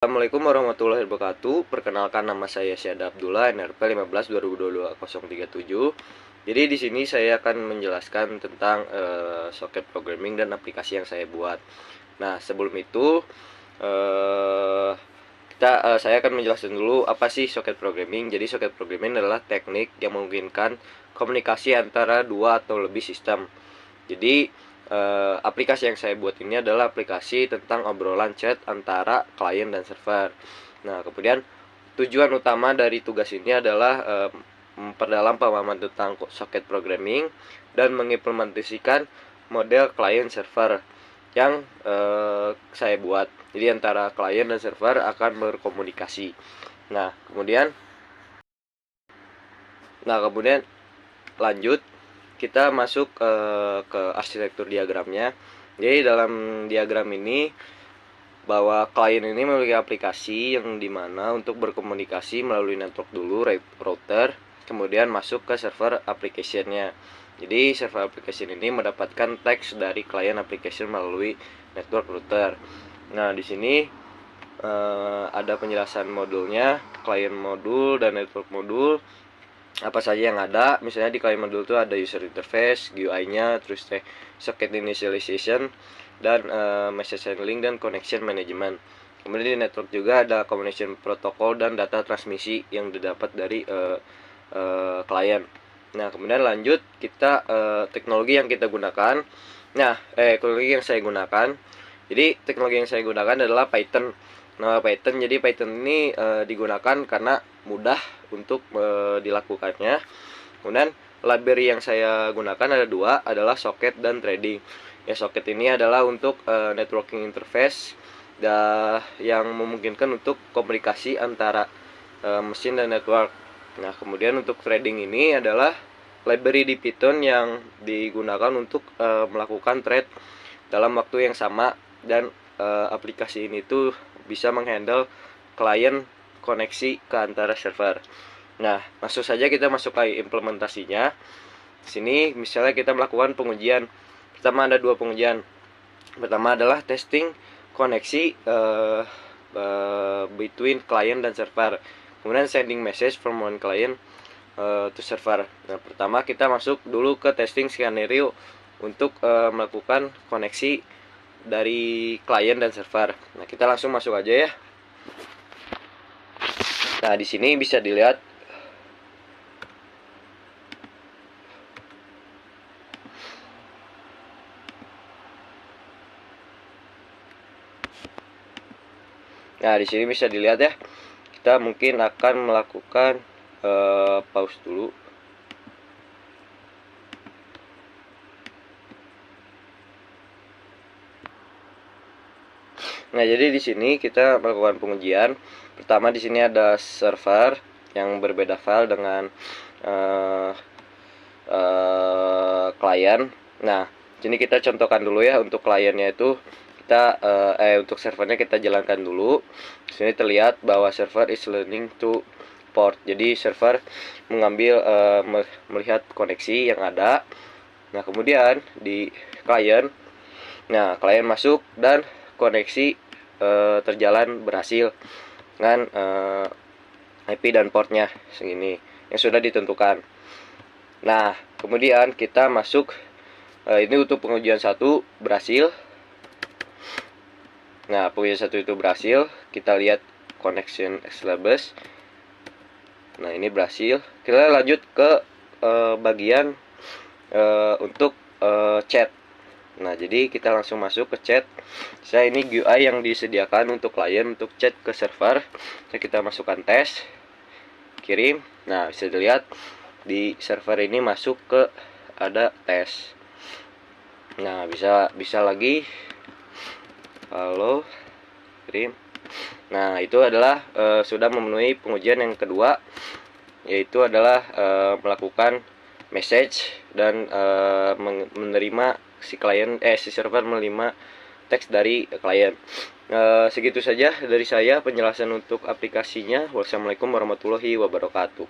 Assalamualaikum warahmatullahi wabarakatuh. Perkenalkan, nama saya Syahda Abdullah, NRP 15 2022 037. Jadi di sini saya akan menjelaskan tentang socket programming dan aplikasi yang saya buat. Nah, sebelum itu saya akan menjelaskan dulu apa sih socket programming. Jadi socket programming adalah teknik yang memungkinkan komunikasi antara dua atau lebih sistem. Jadi aplikasi yang saya buat ini adalah aplikasi tentang obrolan chat antara klien dan server. Nah, kemudian tujuan utama dari tugas ini adalah memperdalam pemahaman tentang socket programming dan mengimplementasikan model klien server yang saya buat. Jadi antara klien dan server akan berkomunikasi. Nah, kemudian lanjut kita masuk ke arsitektur diagramnya. Jadi dalam diagram ini, bahwa klien ini memiliki aplikasi yang dimana untuk berkomunikasi melalui network dulu, router, kemudian masuk ke server application-nya. Jadi server application ini mendapatkan teks dari klien application melalui network router. Nah, di sini ada penjelasan modulnya, klien modul dan network modul. Apa saja yang ada, misalnya di klien modul itu ada user interface, GUI-nya, terus socket initialization, dan message handling dan connection management. Kemudian di network juga ada communication protocol dan data transmisi yang didapat dari klien. Nah, kemudian lanjut kita teknologi yang kita gunakan. Nah, teknologi yang saya gunakan. Jadi teknologi yang saya gunakan adalah Python. Nah, Python ini digunakan karena mudah untuk dilakukannya. Kemudian library yang saya gunakan ada dua, adalah socket dan threading. Ya, socket ini adalah untuk networking interface yang memungkinkan untuk komunikasi antara mesin dan network. Nah, kemudian untuk threading ini adalah library di Python yang digunakan untuk melakukan thread dalam waktu yang sama, dan aplikasi ini tuh bisa menghandle klien koneksi ke antara server. Nah, langsung saja kita masuk ke implementasinya. Sini misalnya kita melakukan pengujian. Pertama ada dua pengujian. Pertama adalah testing koneksi between client dan server. Kemudian sending message from one client to server. Nah, pertama kita masuk dulu ke testing scenario untuk melakukan koneksi dari klien dan server. Nah, kita langsung masuk aja ya. Nah, di sini bisa dilihat ya. Kita mungkin akan melakukan pause dulu. Nah, jadi di sini kita melakukan pengujian. Pertama di sini ada server yang berbeda file dengan klien. Nah, sini kita contohkan dulu ya. Untuk kliennya itu kita untuk servernya kita jalankan dulu. Di sini terlihat bahwa server is learning to port. Jadi server mengambil melihat koneksi yang ada. Nah, kemudian di klien, klien masuk dan koneksi terjalan berhasil dengan IP dan portnya segini yang sudah ditentukan. Nah, kemudian kita masuk ini untuk pengujian 1 berhasil. Nah, pengujian 1 itu berhasil. Kita lihat connection established. Nah, ini berhasil. Kita lanjut ke bagian untuk chat. Nah, jadi kita langsung masuk ke chat. Saya ini GUI yang disediakan untuk klien untuk chat ke server. Kita masukkan tes, kirim. Nah, bisa dilihat di server ini masuk ke ada tes. Nah, bisa lagi halo, kirim. Nah, itu adalah sudah memenuhi pengujian yang kedua, yaitu adalah melakukan message dan menerima si server menerima teks dari klien. Segitu saja dari saya penjelasan untuk aplikasinya. Wassalamualaikum warahmatullahi wabarakatuh.